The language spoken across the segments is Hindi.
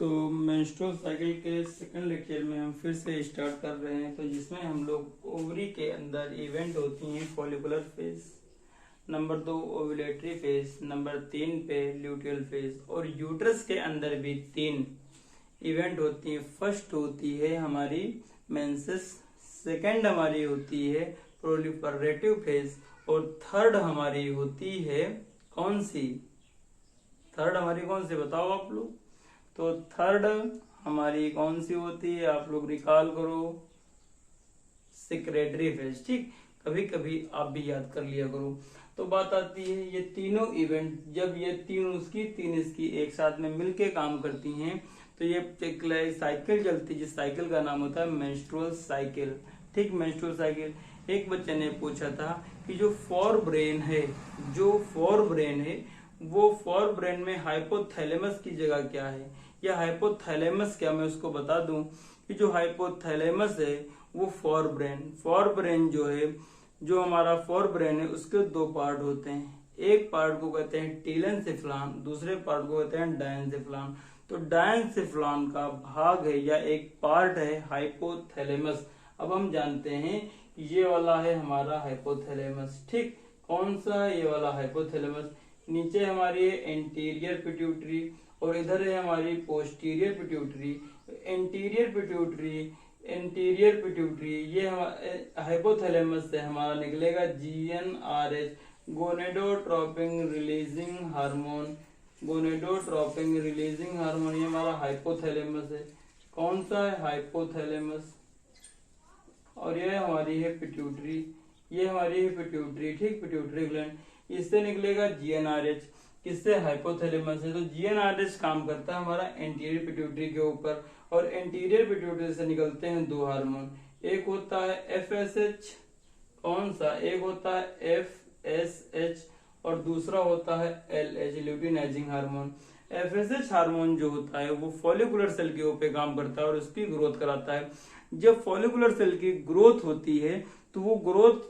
तो मेंस्ट्रुअल साइकिल के सेकंड लेक्चर में हम फिर से स्टार्ट कर रहे हैं, तो जिसमें हम लोग ओवरी के अंदर इवेंट होती हैं follicular phase, number 2 ovulatory phase, number 3 पे ल्यूटियल फेज, और यूट्रस के अंदर भी 3 इवेंट होती हैं। फर्स्ट होती है हमारी मेंसेस, सेकंड हमारी होती है प्रोलिफरेटिव फेज, और थर्ड हमारी होती है कौन सी? थर्ड हमारी कौन सी बताओ आप लोग? तो थर्ड हमारी कौन सी होती है? आप लोग रिकॉल करो, सेक्रेटरी फेज। ठीक, कभी कभी आप भी याद कर लिया करो। तो बात आती है ये तीनों इवेंट, जब ये तीन उसकी तीन इसकी एक साथ में मिलके काम करती हैं तो ये साइकिल चलती है, जिस साइकिल का नाम होता है मेंस्ट्रुअल साइकिल। ठीक, मेंस्ट्रुअल साइकिल। एक बच्चे ने पूछा था कि जो फोर ब्रेन है वो फोर ब्रेन में हाइपोथैलेमस की जगह क्या है, या हाइपोथैलेमस क्या? मैं उसको बता दूं कि जो हाइपोथैलेमस है वो फोर ब्रेन जो है, जो हमारा फोर ब्रेन है उसके दो पार्ट होते हैं। एक पार्ट को कहते हैं टीलेंसेफ्लॉन, दूसरे पार्ट को कहते हैं डायंसेफ्लॉन। तो डायंसेफ्लॉन का भाग है या एक पार्ट है हाइपोथैलेमस। अब हम जानते हैं कि ये वाला है हमारा हाइपोथैलेमस। ठीक, कौन सा है ये वाला हाइपोथैलेमस? नीचे हमारी है एंटीरियर पिट्यूटरी और इधर है हमारी पोस्टीरियर पिट्यूटरी। एंटीरियर पिट्यूटरी ये हाइपोथैलेमस से हमारा निकलेगा GnRH, गोनेडोट्रोपिन रिलीजिंग हार्मोन। ये हमारा हाइपोथैलेमस है। कौन सा है? हाइपोथैलेमस। और ये हमारी है पिट्यूटरी, ठीक, पिट्यूटरी ग्लैंड। इससे निकलेगा GnRH, किससे? हाइपोथैलेमस है। तो GnRH काम करता है हमारा एंटीरियर पिट्यूटरी के ऊपर, और एंटीरियर पिट्यूटरी से निकलते हैं दो हार्मोन। एक होता है FSH, कौन सा? एक होता है FSH और दूसरा होता है LH, luteinizing hormone. FSH hormone जो होता है वो फॉलिकुलर सेल के ऊपर काम करता है और उसकी ग्रोथ कराता है। जब फॉलिकुलर सेल की ग्रोथ होती है तो वो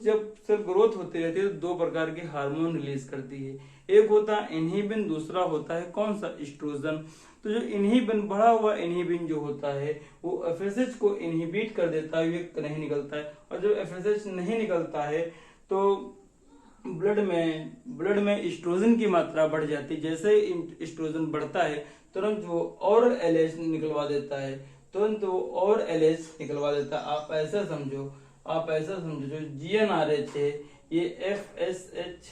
जब सेल ग्रोथ होती रहती है तो दो प्रकार के हार्मोन रिलीज करती है। एक होता है इनहिबिन, दूसरा होता है कौन सा? एस्ट्रोजन। तो जो इनहिबिन, बढ़ा हुआ इनहिबिन जो होता है वो एफएसएच को इनहिबिट कर देता है, ये नहीं निकलता है। और जब एफएसएच नहीं निकलता है तो ब्लड में एस्ट्रोजन की मात्रा बढ़ जाती है। जैसे एस्ट्रोजन बढ़ता है तुरंत वो और एलएच निकलवा देता है, आप ऐसा समझो जो GnRH है ये FSH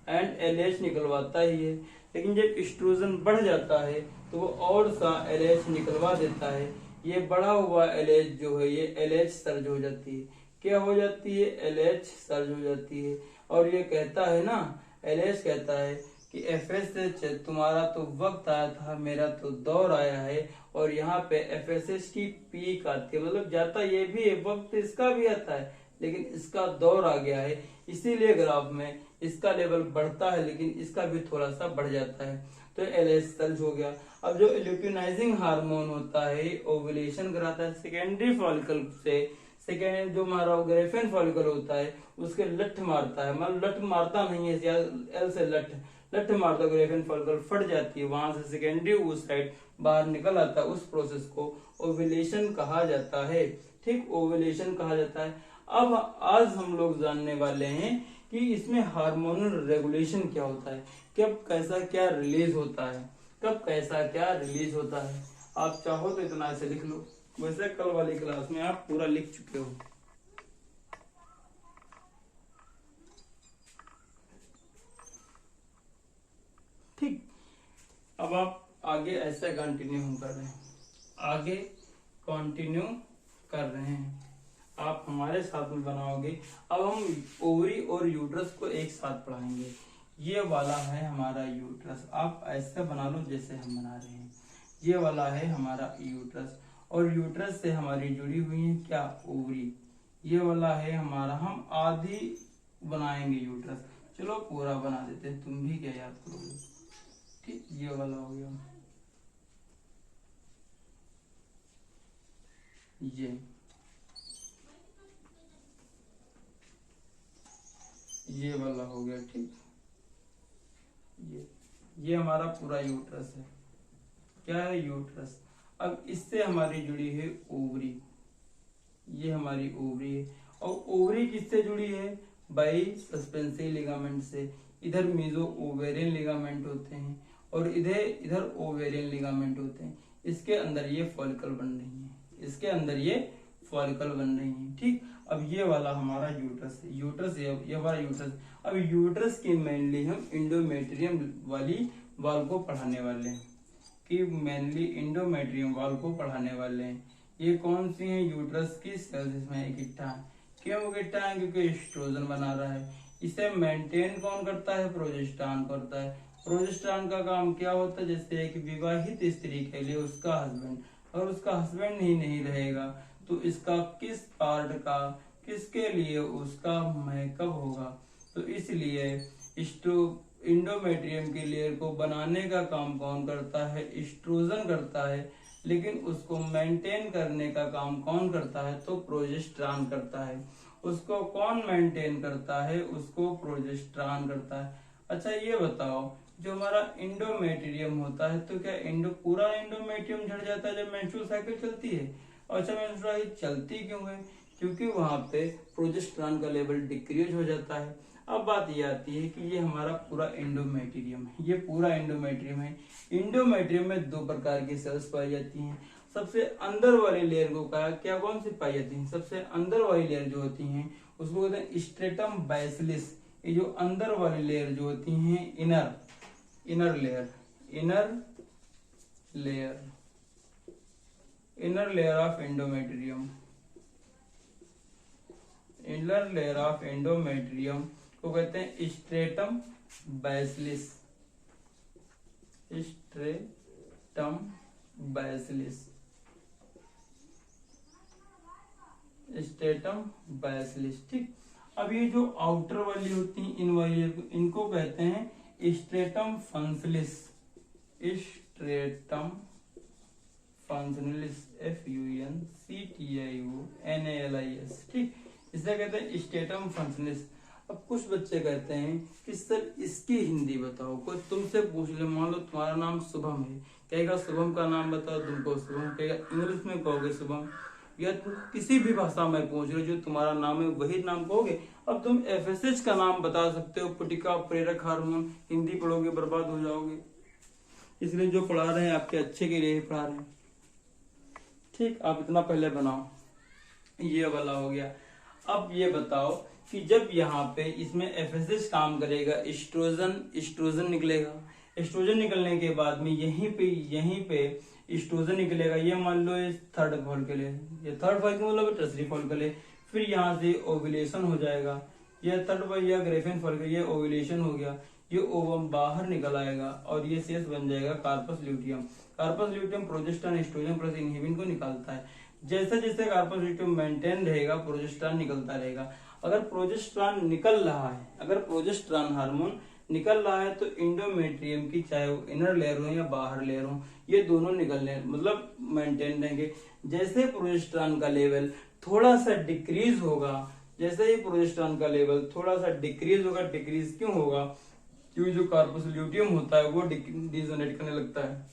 एंड LH निकलवाता ही है, लेकिन जब एस्ट्रोजन बढ़ जाता है तो वो और सा LH निकलवा देता है। ये बढ़ा हुआ LH जो है ये LH सर्ज हो जाती है। क्या हो जाती है? LH सर्ज हो जाती है। और ये कहता है ना, LH कहता है कि FSH तुम्हारा तो वक्त आया था, मेरा तो दौर आया है। और यहाँ पे FSH की पीक आती है, मतलब जाता ये भी है, वक्त इसका भी आता है, लेकिन इसका दौर आ गया है। इसीलिए ग्राफ में इसका लेवल बढ़ता है लेकिन इसका भी थोड़ा सा बढ़ जाता है। तो LH सर्ज हो गया। अब जो ल्यूटिनाइजिंग हार्मोन होता है ओव्यूलेशन कराता है सेकेंडरी फॉलिकल से। सेकेंड जो हमारा ग्रेफेन फॉलिकल होता है उसके लठ मारता है, मतलब लठ मारता नहीं है, एल से लठ मारता, ग्रेफेन फॉलिकल फट जाती है, वहां से सेकेंडरी उस साइड बाहर निकल आता है। उस प्रोसेस को ओव्यूलेशन कहा जाता है। ठीक, ओव्यूलेशन कहा जाता है। अब आज हम लोग जानने वाले हैं कि इसमें हार्मोनल रेगुलेशन क्या होता है, कब कैसा क्या रिलीज होता है, आप चाहो तो इतना ऐसे लिख लो। वैसे कल वाली क्लास में आप पूरा लिख चुके हो। ठीक, अब आप आगे ऐसे कंटिन्यू कर रहे हैं, आप हमारे साथ में बनाओगे। अब हम ओवरी और यूट्रस को एक साथ पढ़ाएंगे। ये वाला है हमारा यूट्रस, आप ऐसे बना लो जैसे हम बना रहे हैं। ये वाला है हमारा यूट्रस, और यूट्रस से हमारी जुड़ी हुई है क्या? ओवरी। ये वाला है हमारा, हम आधी बनाएंगे यूट्रस, चलो पूरा बना देते हैं, तुम भी क्या याद करोगे। ठीक, ये वाला हो गया, ये वाला हो गया। ठीक, ये हमारा पूरा यूट्रस है। क्या है, यूट्रस। अब इससे हमारी जुड़ी है ओवरी, ये हमारी ओवरी है। और ओवरी किससे जुड़ी है, बाई सस्पेंसिव लिगामेंट से। इधर मीजो ओवेरियन लिगामेंट होते हैं और इधर ओवेरियन लिगामेंट होते हैं। इसके अंदर ये फॉलिकल बन रही है, इसके अंदर ये फॉलिकल बन रही है। ठीक, अब ये वाला हमारा यूट्रस है, यूट्रस ये हमारा यूट्रस। अब यूट्रस की मेनली हम इंडोमेट्रियम वाली वाल को पढ़ाने वाले हैं, कि मेनली इंडोमेट्रियम वाल को पढ़ाने वाले हैं। ये कौन सी है, यूट्रस की सेल्स इसमें इकट्ठा है। क्यों इकट्ठा है, क्योंकि एस्ट्रोजन बना रहा है। इसे मेंटेन कौन करता है, प्रोजेस्टेरॉन करता है। प्रोजेस्टेरॉन का काम क्या होता है, जैसे एक विवाहित स्त्री के लिए उसका हस्बैंड, अगर उसका हस्बैंड ही नहीं रहेगा तो इसका किस पार्ट का, किसके लिए उसका मेकअप होगा। तो इसलिए इंडोमेट्रियम की लेयर को बनाने का काम कौन करता है, एस्ट्रोजन करता है। लेकिन उसको मेंटेन करने का काम कौन करता है, तो प्रोजेस्टेरॉन करता है। उसको कौन मेंटेन करता है, उसको प्रोजेस्टेरॉन करता है। अच्छा ये बताओ, जो हमारा इंडोमेट्रियम होता है, तो क्या पूरा इंडोमेट्रियम झड़ जाता है जब मेंस्ट्रुअल साइकिल चलती है। और अच्छा मेंस्ट्रुअल साइकिल चलती क्यों है, क्योंकि वहां पे प्रोजेस्टेरॉन का लेवल डिक्रीज हो जाता है। अब बात ये आती है कि ये हमारा पूरा इंडोमेट्रियम है, ये पूरा इंडोमेट्रियम है। इंडोमेट्रियम में दो प्रकार की सेल्स पाई जाती हैं। सबसे अंदर वाली लेयर को क्या कौन सी पाई जाती है, सबसे अंदर वाली लेयर जो होती हैं उसको कहते हैं स्ट्रेटम बैसिलिस। ये जो अंदर वाली लेयर जो होती हैं, inner layer of endometrium, inner layer of endometrium को कहते हैं स्ट्रेटम बैसिलिस, स्ट्रेटम बैसिलिस, स्ट्रेटम बैसिलिस। ठीक, अब ये जो आउटर वाली होती हैं इनको कहते हैं स्ट्रेटम फंसलिस, स्ट्रेटम फंसलिस, FUNCTIONALIS। ठीक, इसे कहते हैं स्ट्रेटम फंसलिस। अब कुछ बच्चे कहते हैं कि सर इसकी हिंदी बताओ। कोई तुमसे पूछ ले, मान लो तुम्हारा नाम शुभम है, कहेगा शुभम का नाम बताओ, तुमको शुभम कहेगा, इंग्लिश में कहोगे शुभम, या तुम किसी भी भाषा में पूछ रहे हो जो तुम्हारा नाम है वही नाम कहोगे। अब तुम FSH का नाम बता सकते हो, पुटिका प्रेरक हार्मोन, हिंदी पढ़ोगे बर्बाद हो जाओगे। इसलिए जो पढ़ा रहे हैं आपके अच्छे के लिए ही पढ़ा रहे हैं। ठीक, आप इतना पहले बनाओ, ये वाला हो गया। अब ये बताओ कि जब यहाँ पे इसमें FSH काम करेगा, एस्ट्रोजन निकलेगा। एस्ट्रोजन निकलने के बाद में यहीं पे एस्ट्रोजन निकलेगा। ये मान लो इस थर्ड फॉलिकल है, ये थर्ड फॉलिकल मतलब टर्सरी फॉलिकल है। फिर यहाँ से ओव्यूलेशन हो जाएगा, ये थर्ड या ग्रेफिन फॉलिकल, ये ओव्यूलेशन हो गया, ये ओवम बाहर निकल आएगा और ये शेष बन जाएगा corpus luteum. Corpus luteum progesterone, estrogen plus inhibin को निकालता है। जैसे जैसे कार्पस ल्यूटियम मेंटेन रहेगा, प्रोजेस्टेरॉन निकलता रहेगा। अगर प्रोजेस्टेरॉन निकल रहा है, अगर प्रोजेस्टेरॉन हार्मोन निकल रहा है तो इंडोमेट्रियम की चाहे वो इनर लेयर हो या बाहर लेयर हो, ये दोनों निकलने मतलब मेंटेन रहेंगे। जैसे प्रोजेस्टेरॉन का लेवल थोड़ा सा डिक्रीज होगा, जैसे ही प्रोजेस्टेरॉन का लेवल थोड़ा सा डिक्रीज होगा, डिक्रीज क्यों होगा, क्योंकि जो कार्पस ल्यूटियम होता है वो डिजोनेट करने लगता है।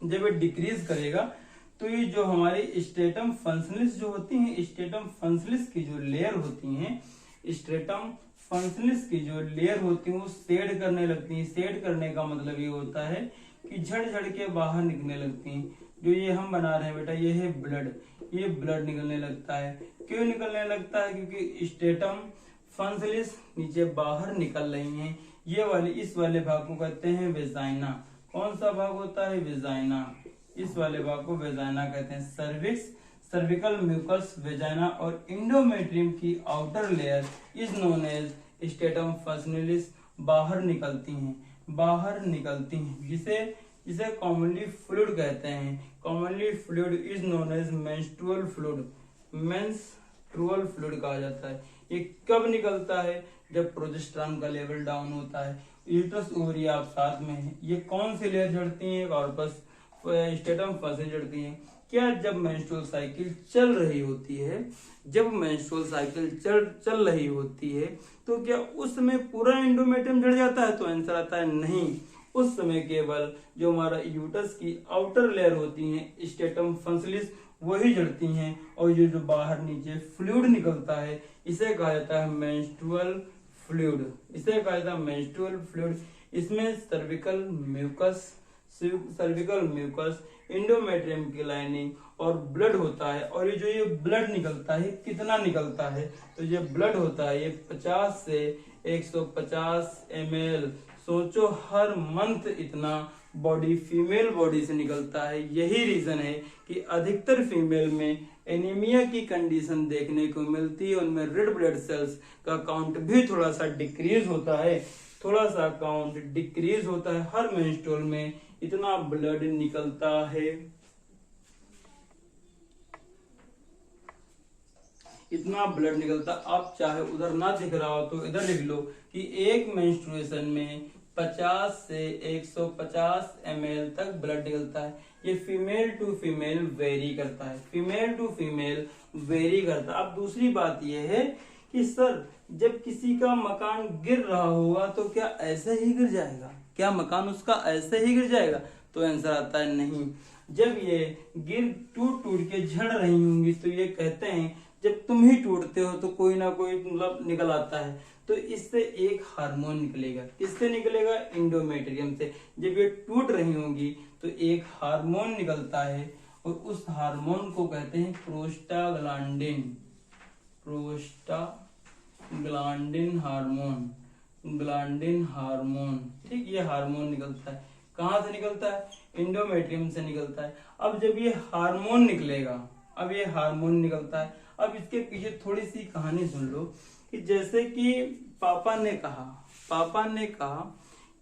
जब ये डिक्रीज करेगा तो ये जो हमारी स्ट्रेटम फंसलिस जो होती हैं, स्ट्रेटम फंसलिस की जो लेयर होती हैं, स्ट्रेटम फंसलिस की जो लेयर होती है वो शेड करने लगती है। शेड करने का मतलब ये होता है कि झड़ झड़ के बाहर निकलने लगती हैं। जो ये हम बना रहे हैं बेटा, ये है ब्लड, ये ब्लड निकलने लगता है। क्यों निकलने लगता है, क्योंकि स्ट्रेटम फंसलिस नीचे बाहर निकल रही हैं। ये वाले इस वाले भाग को कहते हैं वेजाइना। कौन सा भाग होता है, वेजाइना। इस वाले भाग को वेजाइना कहते हैं। सर्विक्स, सर्विकल म्यूकस, वेजाइना और इंडोमेट्रियम की outer layer is known as stratum functionalis बाहर निकलती हैं, जिसे कॉमनली फ्लूइड कहते हैं। Commonly fluid is known as menstrual fluid, menstrual fluid कहा जाता है। ये कब निकलता है, जब प्रोजेस्टेरॉन का लेवल डाउन होता है। यूट्रस ओवरी आप साथ में है। ये कौन सी लेयर झड़ती है, कॉर्पस स्ट्रेटम फंसलिस झड़ती है। क्या जब मेंस्ट्रुअल साइकिल चल रही होती है, जब मेंस्ट्रुअल साइकिल चल रही होती है तो क्या उसमें पूरा एंडोमेट्रियम झड़ जाता है, तो आंसर आता है नहीं। उस समय केवल जो हमारा यूटरस की आउटर लेयर होती है स्टेटम फंसलिस वही जड़ती हैं, और ये जो बाहर नीचे फ्लूइड निकलता है इसे कहा जाता है मेंस्ट्रुअल फ्लूइड। इसे कहा जाता है मेंस्ट्रुअल फ्लूइड। इसमें सर्विकल म्यूकस, इंडोमेट्रियम की लाइनिंग और ब्लड होता है। और ये जो ये ब्लड निकलता है कितना निकलता है, तो ये ब्लड होता है ये 50 से 150 ml। सोचो हर मंथ इतना बॉडी फीमेल बॉडी से निकलता है। यही रीजन है कि अधिकतर फीमेल में एनीमिया की कंडीशन देखने को मिलती है। उनमें रेड ब्लड सेल्स का काउंट भी थोड़ा सा डिक्रीज होता है, थोड़ा सा काउंट डिक्रीज होता है। हर मेंस्ट्रुअल में इतना ब्लड निकलता है, इतना ब्लड निकलता। आप चाहे उधर ना दिख रहा हो तो इधर लिख लो कि एक मेंस्ट्रुएशन में 50 से 150 ml तक ब्लड निकलता है। ये फीमेल टू फीमेल वेरी करता है, फीमेल टू फीमेल वेरी करता है। अब दूसरी बात यह है कि सर जब किसी का मकान गिर रहा होगा तो क्या ऐसे ही गिर जाएगा, क्या मकान उसका ऐसे ही गिर जाएगा? तो आंसर आता है नहीं। जब ये गिर टूट टूट के झड़ रही होंगी तो ये कहते हैं जब तुम ही टूटते हो तो कोई ना कोई मतलब निकल आता है, तो इससे एक हार्मोन निकलेगा। किससे निकलेगा? इंडोमेट्रियम से। जब ये टूट रही होंगी तो एक हार्मोन निकलता है और उस हार्मोन को कहते हैं प्रोस्टाग्लैंडिन। प्रोस्टाग्लैंडिन हार्मोन, ग्लैंडिन हार्मोन। ठीक, ये हार्मोन निकलता है। कहां से निकलता है? इंडोमेट्रियम से निकलता है। अब जब ये हार्मोन निकलेगा, अब ये हार्मोन निकलता है, अब इसके पीछे थोड़ी सी कहानी सुन लो कि जैसे कि पापा ने कहा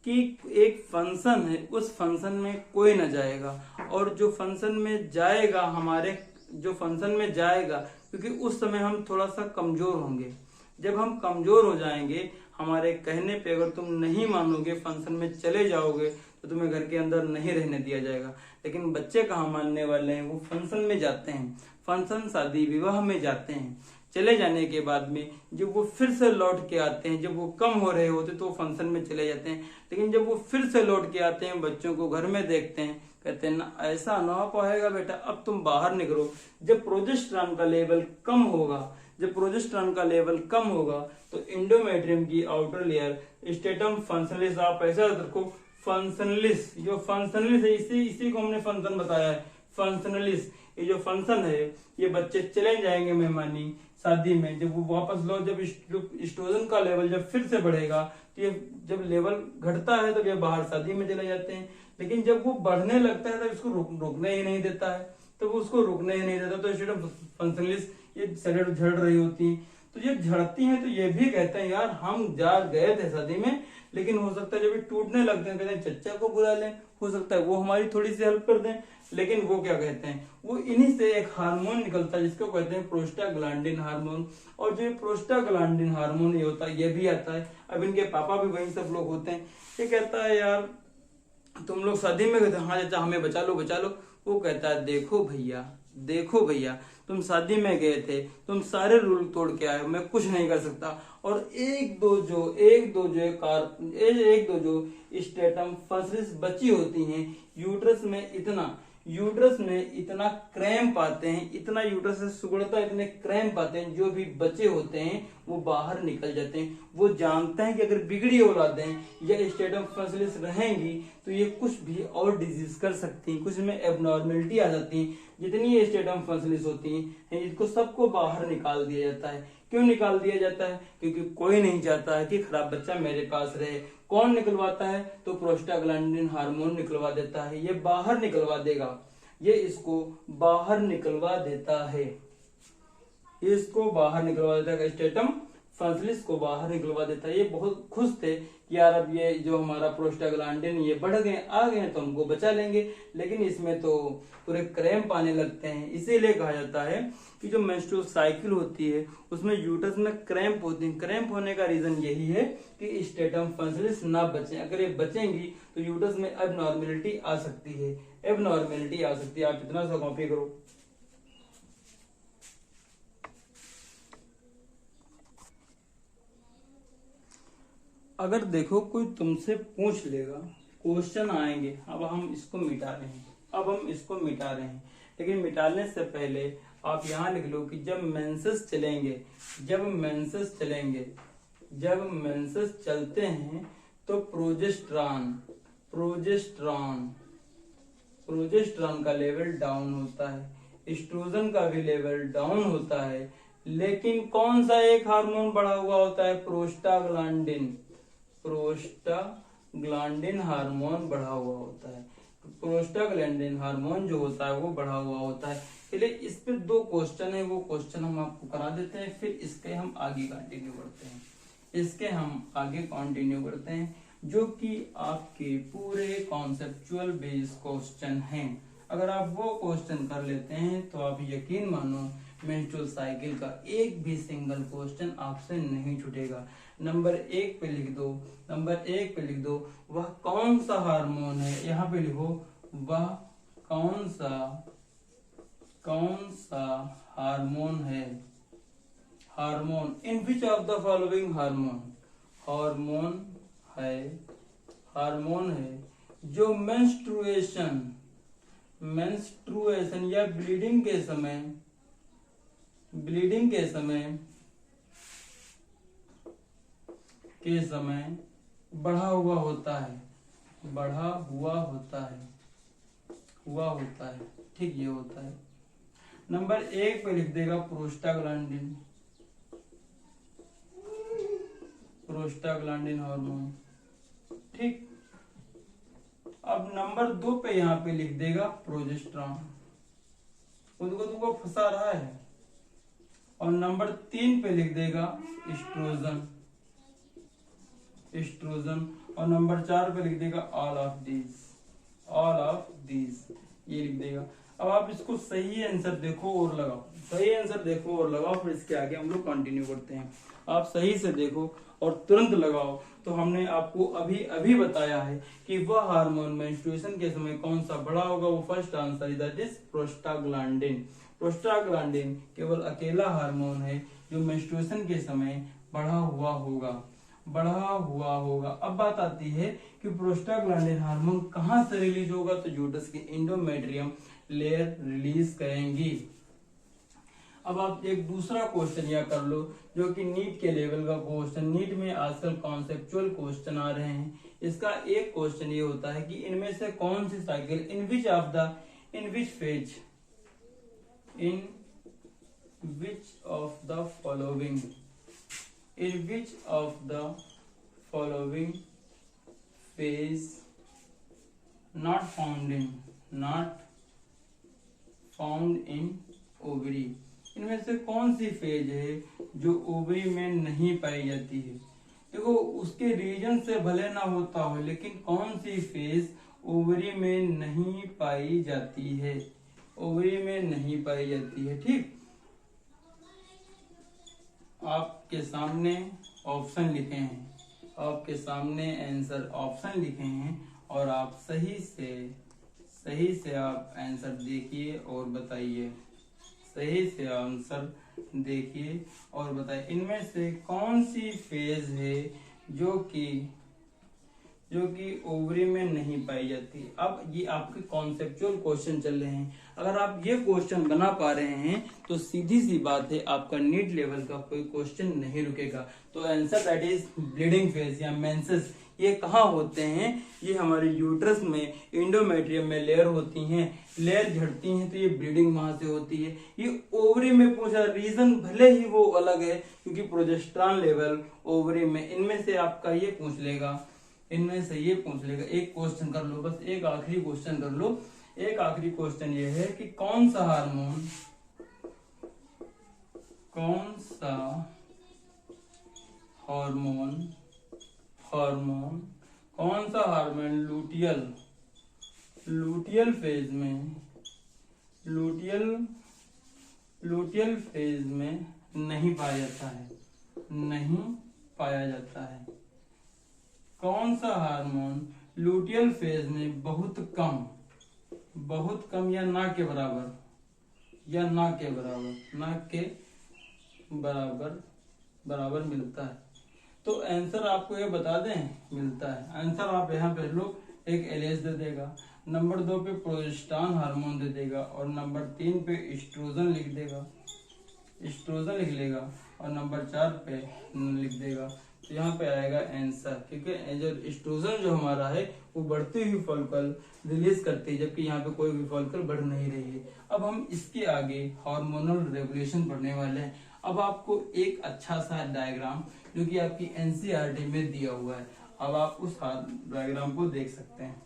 कि एक फंक्शन है, उस फंक्शन में कोई ना जाएगा, और जो फंक्शन में जाएगा क्योंकि उस समय हम थोड़ा सा कमजोर होंगे। जब हम कमजोर हो जाएंगे, हमारे कहने पे अगर तुम नहीं मानोगे, फंक्शन में चले जाओगे तो तुम्हें घर के अंदर नहीं रहने दिया जाएगा। लेकिन बच्चे कहाँ मानने वाले हैं, वो फंक्शन में जाते हैं, फंक्शन शादी विवाह में जाते हैं। चले जाने के बाद में जब वो फिर से लौट के आते हैं, जब वो कम हो रहे होते तो फंक्शन में चले जाते हैं, लेकिन जब वो फिर से लौट के आते हैं, बच्चों को घर में देखते हैं, कहते हैं ना ऐसा ना हो पाएगा बेटा, अब तुम बाहर निकलो। जब प्रोजेस्टेरॉन का लेवल कम होगा, तो इंडोमेट्रियम की आउटर लेयर स्टेटम फंक्शनलिस, आप ऐसा रखो फंक्शनलिस, जो फंक्शनलिस है इसी को हमने फंक्शन बताया है, फंक्शनलिस। ये जो फंक्शन है, ये बच्चे चले जाएंगे मेहमानी शादी में, जब वो वापस लो, जब एस्ट्रोजन का लेवल जब फिर से बढ़ेगा तो ये जब लेवल घटता है तो ये बाहर शादी में चले जाते हैं। लेकिन जब वो बढ़ने लगता है तो इसको रुकने ही नहीं देता है, तो वो उसको रुकने ही नहीं देता। तो स्टेटम फंक्शनलिस ये शरीर झड़ रही होती है, तो ये झड़ती हैं तो ये भी कहते हैं यार हम जा गए थे शादी में, लेकिन हो सकता है जब ये टूटने लगते हैं कहते हैं चच्चा को बुला लें, हो सकता है वो हमारी थोड़ी सी हेल्प कर दें। लेकिन वो क्या कहते हैं, वो इन्हीं से एक हार्मोन निकलता है जिसको कहते हैं प्रोस्टाग्लैंडिन हार्मोन। और जो प्रोस्टाग्लैंडिन हार्मोन ये होता है, ये भी आता है। अब इनके पापा भी वही सब लोग होते हैं। ये कहता है यार तुम लोग शादी में कहते हैं हाँ चाचा हमें बचा लो। वो कहता है देखो भैया तुम शादी में गए थे, तुम सारे रूल तोड़ के आए हो, मैं कुछ नहीं कर सकता। और एक दो जो स्टेटम फंसलिस बची होती हैं, यूट्रस में इतना क्रैम्प आते हैं, इतना यूट्रस से सुगड़ता है, इतने क्रैम्प आते हैं, जो भी बचे होते हैं वो बाहर निकल जाते हैं। वो जानते हैं कि अगर बिगड़ी औलादें या स्टेटम फंसलिस रहेंगी तो ये कुछ भी और डिजीज कर सकती हैं, कुछ में एबनॉर्मेलिटी आ जाती है। जितनी स्टेटम फंसलिस होती हैं इसको सबको बाहर निकाल दिया जाता है। क्यों निकाल दिया जाता है? क्योंकि कोई नहीं चाहता है कि खराब बच्चा मेरे पास रहे। कौन निकलवाता है? तो प्रोस्टाग्लैंडिन हार्मोन निकलवा देता है, ये बाहर निकलवा देगा, ये इसको बाहर निकलवा देता है, इसको बाहर निकलवा देता है, स्टेटम फंसलिस को बाहर निकलवा देता है। ये बहुत खुश थे कि यार अब ये जो हमारा प्रोस्टाग्लैंडिन ये बढ़ गए आ गए तो हमको बचा लेंगे, लेकिन इसमें तो पूरे क्रैम्प आने लगते हैं। इसीलिए कहा जाता है कि जो मेंस्ट्रुअल साइकिल होती है उसमें यूट्रस में क्रैम्प होती है। क्रैम्प होने का रीजन यही है कि स्टेटम फंसलिस ना बचे। अगर ये बचेंगी तो यूट्रस में एबनॉर्मेलिटी आ सकती है, आप इतना सा कॉपी करो। अगर देखो कोई तुमसे पूछ लेगा क्वेश्चन आएंगे। अब हम इसको मिटा रहे हैं, लेकिन मिटाने से पहले आप यहाँ लिख लो कि जब मेंसेस चलते हैं तो प्रोजेस्टेरॉन का लेवल डाउन होता है, एस्ट्रोजन का भी लेवल डाउन होता है, लेकिन कौन सा एक हार्मोन बढ़ा हुआ होता है? प्रोस्टाग्लैंडिन हार्मोन बढ़ा हुआ होता है। प्रोस्टाग्लैंडिन हार्मोन जो होता है वो बढ़ा हुआ होता है। चलिए इस पे 2 क्वेश्चन है, वो क्वेश्चन हम आपको करा देते हैं, फिर इसके हम आगे कंटिन्यू करते हैं, जो कि आपके पूरे कॉन्सेप्चुअल बेस क्वेश्चन हैं। अगर आप वो क्वेश्चन कर लेते हैं तो आप यकीन मानो मेंस्ट्रुअल साइकिल का एक भी सिंगल क्वेश्चन आपसे नहीं छूटेगा। नंबर 1 पे लिख दो वह कौन सा हार्मोन है, यहाँ पे लिखो वह कौन सा हार्मोन है, hormone in which of the following hormone है जो मेंस्ट्रुएशन या ब्लीडिंग के समय बढ़ा हुआ होता है। ठीक, ये होता है। नंबर 1 पे लिख देगा प्रोस्टाग्लैंडिन हार्मोन। ठीक, अब नंबर 2 पे यहाँ पे लिख देगा प्रोजेस्टेरॉन, तुमको फंसा रहा है। और नंबर 3 पे लिख देगा एस्ट्रोजन, और नंबर 4 पे लिख देगा ऑल ऑफ दीज, ये लिख देगा। अब आप इसको सही आंसर देखो और लगाओ, फिर इसके आगे हम लोग कंटिन्यू करते हैं। आप सही से देखो और तुरंत लगाओ। तो हमने आपको अभी बताया है कि वह हार्मोन मेंस्ट्रुएशन के समय कौन सा बढ़ा होगा। वो first answer is that is prostaglandin केवल अकेला हार्मोन है जो मेंस्ट्रुएशन के समय बढ़ा हुआ होगा। अब बात आती है कि प्रोस्टाग्लैंडिन हार्मोन कहां से रिलीज होगा, तो यूट्रस की एंडोमेट्रियम लेयर रिलीज करेंगी। अब आप एक दूसरा क्वेश्चन यह कर लो जो कि नीट के लेवल का क्वेश्चन, नीट में आजकल कॉन्सेप्चुअल क्वेश्चन आ रहे हैं। इसका एक क्वेश्चन ये होता है कि इनमें से कौन सी cycle in which of the following phase not found in ovary, इनमें से कौन सी फेज है जो ओवरी में नहीं पाई जाती है। देखो उसके रीजन से भले ना होता हो, लेकिन कौन सी फेज ओवरी में नहीं पाई जाती है, ठीक। आपके सामने ऑप्शन लिखे हैं, आंसर ऑप्शन लिखे हैं, और आप सही से आप आंसर देखिए और बताइए। इनमें से कौन सी फेज है जो कि ओवरी में नहीं पाई जाती। अब ये आपके कॉन्सेप्चुअल क्वेश्चन चल रहे हैं। अगर आप ये क्वेश्चन बना पा रहे हैं तो सीधी सी बात है, आपका नीट लेवल का कोई क्वेश्चन नहीं रुकेगा। तो answer that is bleeding phase या मेंसेस, ये कहाँ होते हैं? ये हमारे यूट्रस में एंडोमेट्रियम में लेयर होती हैं, लेयर झड़ती हैं तो ये ब्लीडिंग वहां से होती है। ये ओवरी में पूछा, रीजन भले ही वो अलग है क्योंकि प्रोजेस्टेरॉन लेवल ओवरी में, इनमें से आपका ये पूछ लेगा, एक क्वेश्चन कर लो, बस एक आखिरी क्वेश्चन कर लो। एक आखिरी क्वेश्चन ये है कि कौन सा हार्मोन लूटियल फेज में नहीं पाया जाता है। कौन सा हार्मोन लूटियल फेज में बहुत कम या ना के बराबर मिलता है। तो आंसर आपको ये बता दें, मिलता है। आंसर आप यहाँ पे लो, एक एलएच दे देगा, नंबर 2 पे प्रोजेस्टेरॉन हार्मोन दे देगा, और नंबर 3 पे एस्ट्रोजन लिख देगा, एस्ट्रोजन लिख लेगा, और नंबर 4 पे लिख देगा। तो यहाँ पे आएगा आंसर, क्योंकि जो एस्ट्रोजन जो हमारा है वो बढ़ती हुई फॉलिकल रिलीज करती है, जबकि यहाँ पे कोई भी फॉलिकल बढ़ नहीं रही है। अब हम इसके आगे हार्मोनल रेगुलेशन पढ़ने वाले हैं। अब आपको एक अच्छा सा डायग्राम जो कि आपकी एनसीईआरटी में दिया हुआ है, अब आप उस डायग्राम को देख सकते हैं।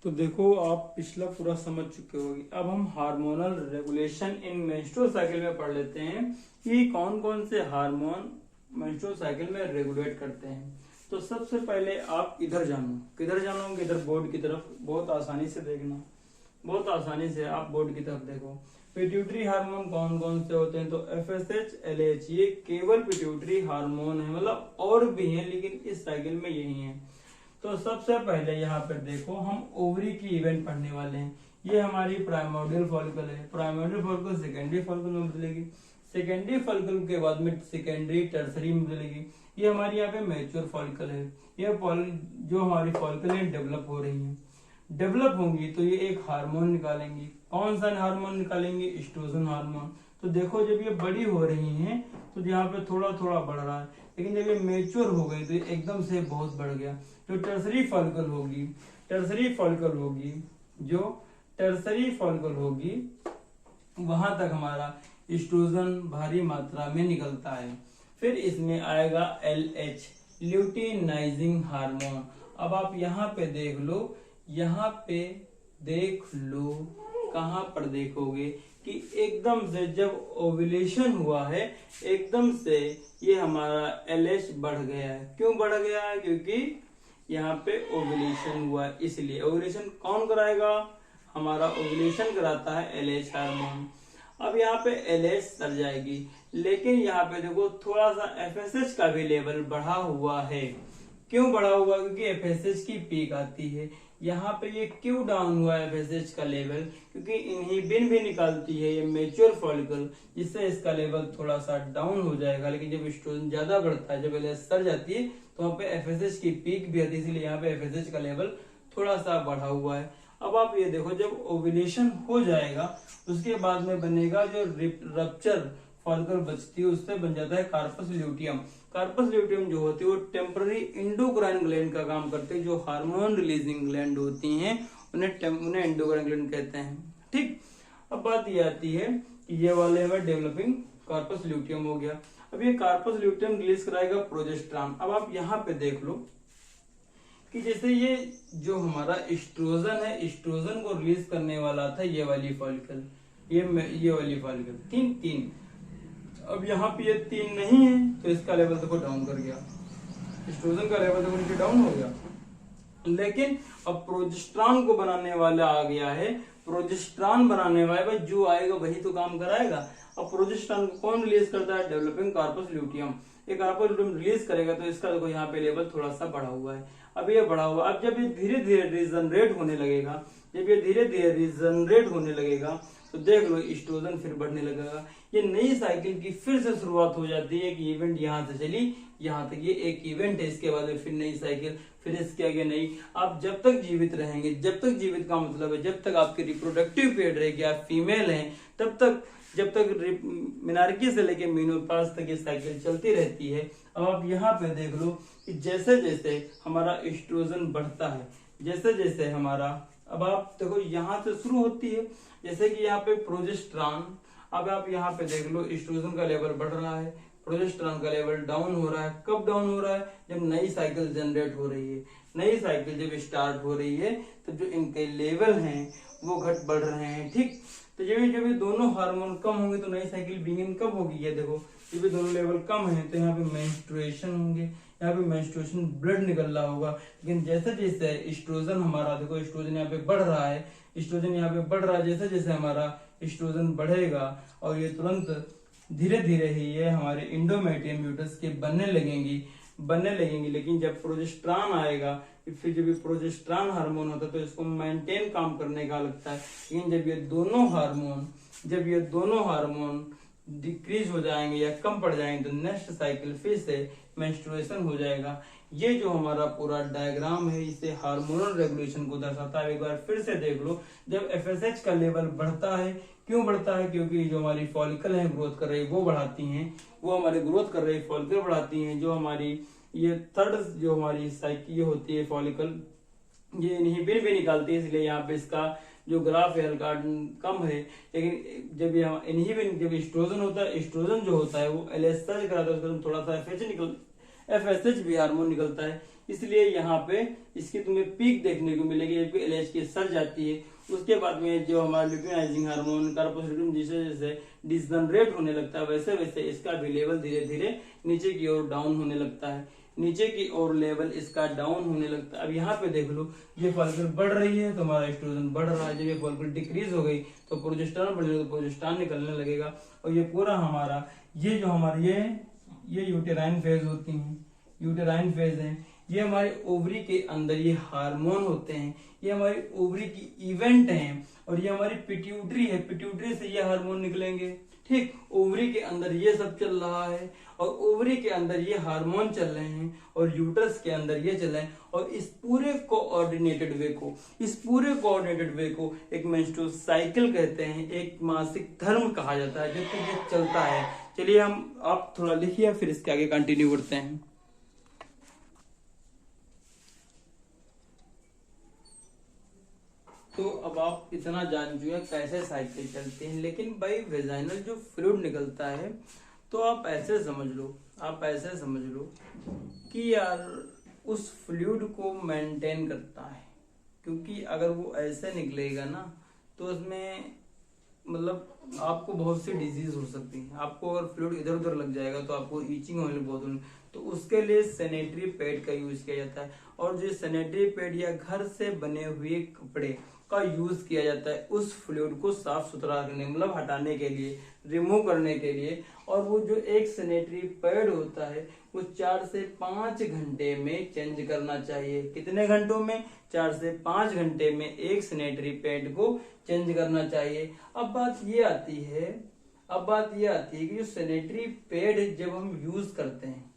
तो देखो, आप पिछला पूरा समझ चुके होंगे। अब हम hormonal regulation in menstrual cycle में पढ़ लेते हैं कि कौन कौन से हार्मोन मेंस्ट्रुअल साइकिल में रेगुलेट करते हैं। तो सबसे पहले आप इधर जानो, किधर जानोगे? इधर बोर्ड की तरफ, बहुत आसानी से देखना, बहुत आसानी से आप बोर्ड की तरफ देखो। पिट्यूटरी हार्मोन कौन कौन से होते हैं? तो एफएसएच, एलएच, ये केवल पिट्यूटरी हार्मोन है, मतलब और भी हैं लेकिन इस साइकिल में यही है। तो सबसे पहले यहाँ पर देखो, हम ओवरी की इवेंट पढ़ने वाले हैं। ये हमारी प्राइमोर्डियल फॉलिकल है, प्राइमोर्डियल फॉलिकल सेकेंडरी फॉलिकल में बदलेगी, सेकेंडरी फॉलिकल के बाद में सेकेंडरी टर्सरी में बदलेगी। ये हमारी यहाँ पे मैच्योर फॉलिकल है। ये जो हमारी फॉलिकल है डेवलप हो रही है, डेवलप होंगी तो ये एक हार्मोन निकालेंगी। कौन सा हार्मोन निकालेंगे? Estrogen hormone. तो देखो, जब ये बड़ी हो रही हैं तो यहाँ पे थोड़ा थोड़ा बढ़ रहा है, लेकिन जब ये मेच्योर हो गई तो ये एकदम से बहुत बढ़ गया। जो टर्सरी फॉलिकल होगी, टर्सरी फॉलिकल होगी, जो टर्सरी फॉलिकल होगी, वहां तक हमारा एस्ट्रोजन भारी मात्रा में निकलता है। फिर इसमें आएगा एलएच, ल्यूटिनाइजिंग हार्मोन। अब आप यहाँ पे देख लो, यहाँ पे देख लो, कहाँ पर देखोगे कि एकदम से जब ओव्यूलेशन हुआ है, एकदम से ये हमारा एलएच बढ़ गया है। क्यों बढ़ गया है? क्योंकि यहाँ पे ओव्यूलेशन हुआ है, इसलिए। ओव्यूलेशन कौन कराएगा? हमारा ओव्यूलेशन कराता है एलएच हार्मोन। अब यहाँ पे एलएच सर जाएगी, लेकिन यहाँ पे देखो थोड़ा सा एफएसएच का भी लेवल बढ़ा हुआ है। क्यों बढ़ा हुआ? क्योंकि एफएसएच की पीक आती है। यहाँ पे ये क्यों डाउन हुआ है एफएसएच का लेवल? क्योंकि इन्हिबिन भी निकालती है ये मैच्योर फॉलिकल, जिससे इसका लेवल थोड़ा सा डाउन हो जाएगा। लेकिन जब एस्ट्रोजन ज्यादा बढ़ता है, जब एलएच सर जाती है, तो वहाँ पे एफएसएच की पीक भी आती है, इसलिए यहाँ पे एफएसएच का लेवल थोड़ा सा बढ़ा हुआ है। अब आप ये देखो, जब ओव्यूलेशन हो जाएगा उसके बाद में बनेगा जो रप्चर फॉलिकल बचती है, उससे बन जाता है कार्पस ल्यूटियम। कार्पस ल्यूटियम जो होती है वो टेम्पररी इंडोक्राइन ग्लैंड का काम करते हैं। जो हार्मोन रिलीजिंग ग्लैंड होती हैं उन्हें इंडोक्राइन ग्लैंड कहते हैं। ठीक, अब बात ये आती है कि ये वाले में डेवलपिंग कार्पस ल्यूटियम हो गया। अब ये कार्पस ल्यूटियम रिलीज कराएगा प्रोजेस्टेरॉन। अब आप यहाँ पे देख लो कि जैसे ये जो हमारा एस्ट्रोजन है, एस्ट्रोजन को रिलीज करने वाला था ये वाली फॉलिकल, ये वाली फॉलिकल, तीन। अब यहाँ पे ये 3 नहीं है, तो इसका लेवल देखो डाउन कर गया, एस्ट्रोजन का लेवल देखो नीचे डाउन हो गया। लेकिन अब प्रोजेस्टेरॉन को बनाने वाला आ गया है, प्रोजेस्टेरॉन बनाने वाला जो आएगा वही तो काम कराएगा। अब प्रोजेस्टेरॉन को कौन रिलीज करता है? Developing corpus luteum. ये कार्पस ल्यूटियम रिलीज करेगा तो इसका देखो यहाँ पे लेवल थोड़ा सा बढ़ा हुआ है। अब ये बढ़ा हुआ, अब जब ये धीरे धीरे रीजनरेट होने लगेगा, जब ये धीरे धीरे रीजनरेट होने लगेगा तो देख लो एस्ट्रोजन फिर बढ़ने लगेगा। ये नई साइकिल की फिर से शुरुआत हो जाती है कि इवेंट यहाँ से चली यहाँ तक, ये एक इवेंट है, इसके बाद फिर नई साइकिल, फिर इसके आगे नई। आप जब तक जीवित रहेंगे, जब तक जीवित का मतलब है जब तक आपकी रिप्रोडक्टिव पीरियड रहेगी, आप फीमेल हैं तब तक, जब तक मिनार्की से लेके मेनोपॉज तक ये साइकिल चलती रहती है। अब आप यहाँ पे देख लो कि जैसे जैसे हमारा एस्ट्रोजन बढ़ता है, जैसे जैसे हमारा, अब आप देखो यहाँ से शुरू होती है, जैसे कि यहाँ पे प्रोजेस्टेरॉन, अब आप यहाँ पे देख लो एस्ट्रोजन का लेवल बढ़ रहा है, प्रोजेस्टेरॉन का लेवल डाउन हो रहा है। कब डाउन हो रहा है? जब नई साइकिल जनरेट हो रही है। नई साइकिल जब स्टार्ट हो रही है तो जो इनके लेवल हैं वो बढ़ रहे हैं। ठीक, तो जब ये दोनों हार्मोन कम होंगे तो नई साइकिल बिगिन कब होगी? ये देखो, जब ये दोनों लेवल कम है तो यहाँ पे मेंस्ट्रुएशन होंगे, यहाँ पे मेंस्ट्रुएशन ब्लड निकल रहा होगा। लेकिन जैसे जैसे एस्ट्रोजन हमारा, देखो एस्ट्रोजन यहाँ पे बढ़ रहा है, एस्ट्रोजन यहाँ पे बढ़ रहा है, जैसे जैसे हमारा एस्ट्रोजन बढ़ेगा और ये तुरंत धीरे धीरे ही ये हमारे इंडोमेट्रियम यूट्रस के बनने लगेंगी। लेकिन जब प्रोजेस्टेरॉन आएगा, फिर जब ये प्रोजेस्टेरॉन हार्मोन होता है तो इसको मेंटेन काम करने का लगता है। लेकिन जब ये दोनों हार्मोन डिक्रीज हो जाएंगे या कम पड़ जाएंगे तो नेक्स्ट साइकिल फिर से मेंस्ट्रुएशन हो जाएगा। ये जो हमारा पूरा डायग्राम है इसे हार्मोनल रेगुलेशन को दर्शाता है। एक बार फिर से देख लो, जब एफएसएच का लेवल बढ़ता है, क्यों बढ़ता है? क्योंकि जो हमारी फॉलिकल है ग्रोथ कर रही है वो बढ़ाती हैं, वो हमारी ग्रोथ कर रही फॉलिकल बढ़ाती हैं। जो हमारी ये थर्ड जो हमारी साइकिल ये होती है फॉलिकल, ये इनहिबिन भी निकालती है, इसलिए यहाँ पे इसका जो ग्राफ है हल्का कम है। लेकिन जब यहाँ इनहिबिन जब एस्ट्रोजन होता है, एस्ट्रोजन जो होता है वो एलएसएच कराता है, उसका थोड़ा सा एफएसएच भी हार्मोन निकलता है, इसलिए यहाँ पे इसकी तुम्हें पीक देखने को मिलेगी जबकि एलएच की सर जाती है। उसके बाद में जो हमारा ल्यूटिनाइजिंग हार्मोन कार्बोहाइड्रेट जैसे जैसे डिजनरेट होने लगता है वैसे वैसे इसका भी लेवल धीरे धीरे नीचे की ओर डाउन होने लगता है, नीचे की ओर लेवल इसका डाउन होने लगता है। अब यहाँ पे देख लो, ये फॉलिकल बढ़ रही है तो हमारा एस्ट्रोजन बढ़ रहा है, जब ये फॉलिकल डिक्रीज हो गई तो प्रोजेस्टेरॉन बढ़ जाएगा तो प्रोजेस्टेरॉन निकलने लगेगा। और ये पूरा हमारा ये जो हमारे ये यूटेराइन फेज होती हैं, यूटेराइन फेज है, ये हमारे ओवरी के अंदर ये हार्मोन होते हैं, ये हमारी ओवरी की इवेंट हैं। और ये हमारी पिट्यूटरी है, पिट्यूटरी से ये हार्मोन निकलेंगे। ठीक, ओवरी के अंदर ये सब चल रहा है और ओवरी के अंदर ये हार्मोन चल रहे हैं और यूट्रस के अंदर ये चल रहे हैं। और इस पूरे कोऑर्डिनेटेड वे को एक मेंस्ट्रुअल साइकिल कहते हैं, एक मासिक धर्म कहा जाता है, जब तक ये चलता है। चलिए आप थोड़ा लिखिए फिर इसके आगे कंटिन्यू करते हैं। तो अब आप इतना जान चुके हैं कैसे साइकिल चलती है, लेकिन भाई वेजाइनल जो फ्लूइड निकलता है तो आप ऐसे समझ लो कि यार उस फ्लूइड को मेंटेन करता है, क्योंकि अगर वो ऐसे निकलेगा ना तो उसमें मतलब आपको बहुत सी डिजीज हो सकती है। आपको अगर फ्लूइड इधर उधर लग जाएगा तो आपको ईचिंग होने बहुत होने, तो उसके लिए सैनिटरी पैड का यूज किया जाता है। और जो सैनिटरी पैड या घर से बने हुए कपड़े का यूज किया जाता है उस फ्लूइड को साफ सुथरा करने मतलब हटाने के लिए, रिमूव करने के लिए। और वो जो एक सैनिटरी पैड होता है वो 4 से 5 घंटे में चेंज करना चाहिए। कितने घंटों में? 4 से 5 घंटे में एक सैनिटरी पैड को चेंज करना चाहिए। अब बात ये आती है कि जो सैनिटरी पैड जब हम यूज करते हैं,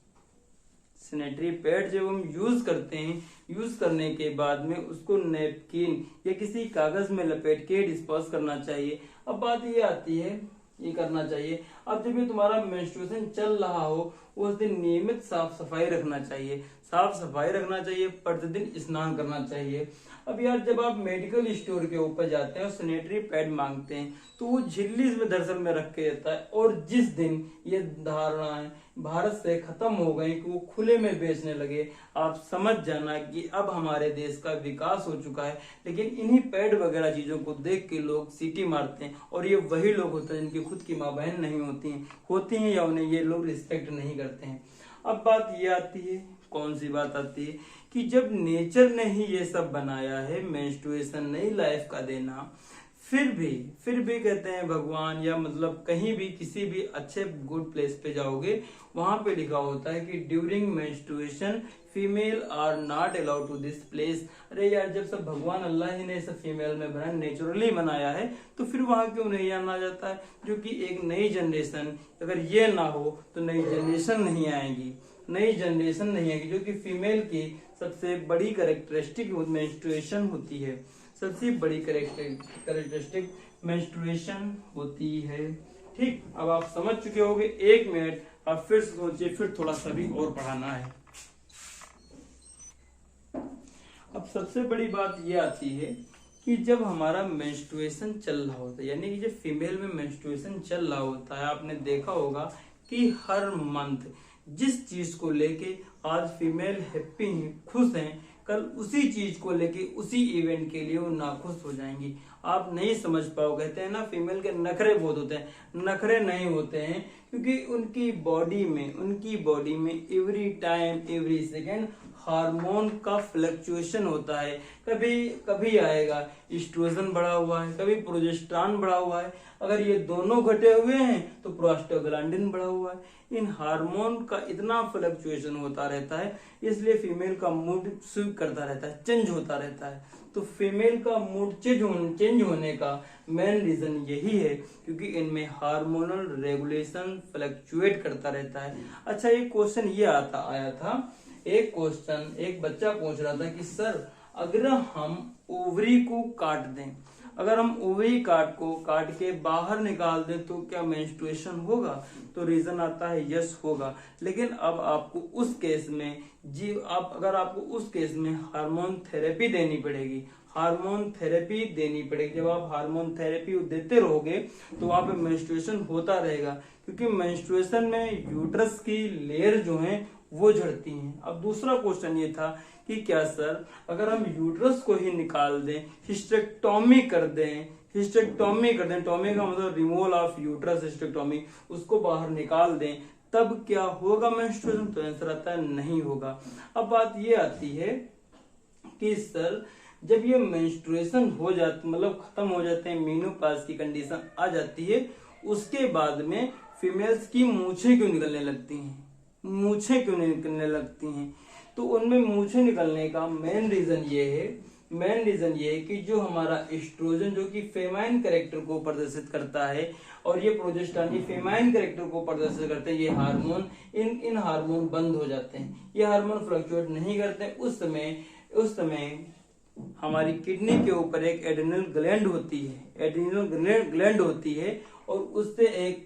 सैनिटरी पैड जब हम यूज करते हैं, यूज करने के बाद में उसको नैपकिन या किसी कागज में लपेट के डिस्पोज करना चाहिए। अब बात ये आती है, ये करना चाहिए। अब जब ये तुम्हारा मेंस्ट्रुएशन चल रहा हो उस दिन नियमित साफ सफाई रखना चाहिए, प्रतिदिन स्नान करना चाहिए। अब यार जब आप मेडिकल स्टोर के ऊपर जाते हैं और सैनिटरी पैड मांगते हैं तो वो झिल्ली में दरअसल में रख के देता है। और जिस दिन ये धारणाएं भारत से खत्म हो गई कि वो खुले में बेचने लगे, आप समझ जाना कि अब हमारे देश का विकास हो चुका है। लेकिन इन्हीं पैड वगैरह चीजों को देख के लोग सीटी मारते हैं और ये वही लोग होते हैं जिनकी खुद की माँ बहन नहीं होती हैं या उन्हें ये लोग रिस्पेक्ट नहीं करते हैं। अब बात ये आती है, कौन सी बात आती है कि जब नेचर ने ही ये सब बनाया है, मेंस्ट्रुएशन नई लाइफ का देना, फिर भी कहते हैं भगवान या मतलब कहीं भी किसी भी अच्छे गुड प्लेस पे जाओगे वहां पे लिखा होता है कि during menstruation female are not allowed to this place. अरे यार जब सब भगवान अल्लाह ही ने सब फीमेल में बनाया, नेचुरली बनाया है, तो फिर वहां क्यों नहीं आना जाता है? जो कि एक नई जनरेशन, अगर ये ना हो तो नई जनरेशन नहीं आएगी, जो कि फीमेल की सबसे बड़ी कैरेक्टरिस्टिक मेंस्ट्रुएशन होती है, सबसे बड़ी कैरेक्टरिस्टिक मेंस्ट्रुएशन होती है। ठीक, अब आप समझ चुके होंगे। 1 मिनट आप फिर सोचिए, फिर थोड़ा सा भी और पढ़ाना है। अब सबसे बड़ी बात ये आती है कि जब हमारा मेंस्ट्रुएशन चल रहा होता है, यानी कि जब फीमेल में मेंस्ट्रुएशन चल रहा होता है, आपने देखा होगा कि हर मंथ जिस चीज को लेके आज फीमेल हैप्पी हैं, खुश हैं, कल उसी चीज को लेके उसी इवेंट के लिए वो नाखुश हो जाएंगी। आप नहीं समझ पाओ, कहते हैं ना फीमेल के नखरे बहुत होते हैं, नखरे नहीं होते हैं क्योंकि उनकी बॉडी में every time every second hormone का फ्लक्चुएशन होता है। कभी आएगा एस्ट्रोजन बढ़ा हुआ है, कभी प्रोजेस्टेरॉन बढ़ा हुआ है, अगर ये दोनों घटे हुए हैं तो प्रोस्टाग्लैंडिन बढ़ा हुआ है। इन हार्मोन का इतना फ्लक्चुएशन होता रहता है, इसलिए फीमेल का मूड स्विंग करता रहता है, चेंज होता रहता है। तो फीमेल का मूड चेंज होने का मेन रीजन यही है क्योंकि इनमें हार्मोनल रेगुलेशन फ्लक्चुएट करता रहता है। अच्छा, एक क्वेश्चन ये आया था, एक बच्चा पूछ रहा था कि सर अगर हम ओवरी को काट दें, अगर हम ओवरी काट के बाहर निकाल दें तो क्या मेंस्ट्रुएशन होगा? तो रीजन आता है यस होगा। लेकिन अब आपको उस केस में आपको उस केस में हार्मोन थेरेपी देनी पड़ेगी, जब आप हार्मोन थेरेपी देते रहोगे तो वहां पे मेंस्ट्रुएशन होता रहेगा, क्योंकि मेंस्ट्रुएशन में यूट्रस की लेयर जो है वो झड़ती हैं। अब दूसरा क्वेश्चन ये था कि क्या सर अगर हम यूट्रस को ही निकाल दें, हिस्टेक्टोमी कर दें, टॉमी का मतलब रिमूवल ऑफ यूट्रस, हिस्टेक्टोमी, उसको बाहर निकाल दें, तब क्या होगा मेंस्ट्रुएशन? तो आंसर आता है नहीं होगा। अब बात ये आती है कि सर जब ये मेंस्ट्रुएशन हो जाती, मतलब खत्म हो जाते हैं, मेनोपॉज की कंडीशन आ जाती है, उसके बाद में फीमेल्स की मूछें क्यों निकलने लगती हैं? तो उनमें मूछें निकलने का मेन रीजन ये है कि जो हमारा एस्ट्रोजन जो कि फेमाइन कैरेक्टर को प्रदर्शित करता है और ये प्रोजेस्टेरोन ये फेमाइन कैरेक्टर को प्रदर्शित करते हैं, ये हार्मोन इन हार्मोन बंद हो जाते हैं, ये हार्मोन फ्लक्चुएट नहीं करते। उस समय हमारी किडनी के ऊपर एक एड्रिनल ग्लैंड होती है और उससे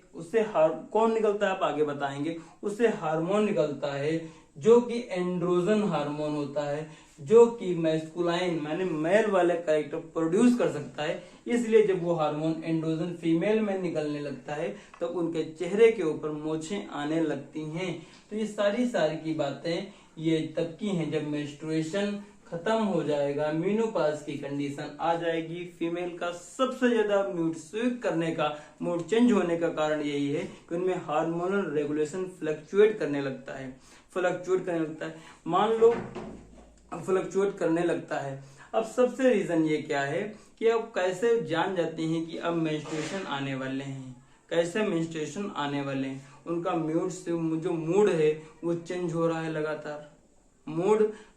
कौन निकलता है आप आगे बताएंगे, उससे हार्मोन निकलता है जो कि एंड्रोजन हार्मोन होता है, जो कि मैस्कुलाइन माने मेल वाले कैरेक्टर प्रोड्यूस कर सकता है। इसलिए जब वो हार्मोन एंड्रोजन फीमेल में निकलने लगता है तो उनके चेहरे के ऊपर मोछें आने लगती हैं। तो ये सारी की बातें ये तब की हैं जब मेंस्ट्रुएशन खत्म हो जाएगा, मेनोपॉज की कंडीशन आ जाएगी। फीमेल का सबसे ज्यादा मूड स्विंग करने का, मूड चेंज होने का कारण यही है कि उनमें हार्मोनल रेगुलेशन फ्लक्चुएट करने लगता है। मान लो फ्लक्चुएट करने लगता है। अब सबसे रीजन ये क्या है कि अब कैसे जान जाते हैं कि अब मेंस्ट्रुएशन आने वाले हैं, उनका जो मूड है वो चेंज हो रहा है,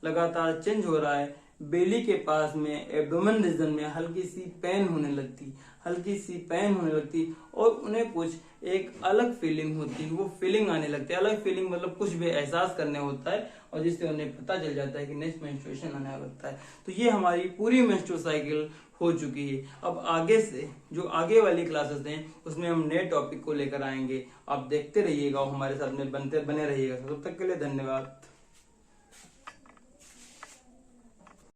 लगातार चेंज हो रहा है। बेली के पास में एब्डोमेन रीजन में हल्की सी पेन होने लगती और उन्हें कुछ एक अलग फीलिंग होती है, वो फीलिंग आने लगती है। अलग फीलिंग मतलब कुछ भी एहसास करने होता है और जिससे उन्हें पता चल जाता है कि नेक्स्ट मेंस्ट्रुएशन आने लगता है। तो ये हमारी पूरी मेंस्ट्रुअल साइकिल हो चुकी है। अब आगे से जो आगे वाली क्लासेस हैं उसमें हम नए टॉपिक को लेकर आएंगे। आप देखते रहिएगा और हमारे साथ में बने रहिएगा। तब तक के लिए धन्यवाद।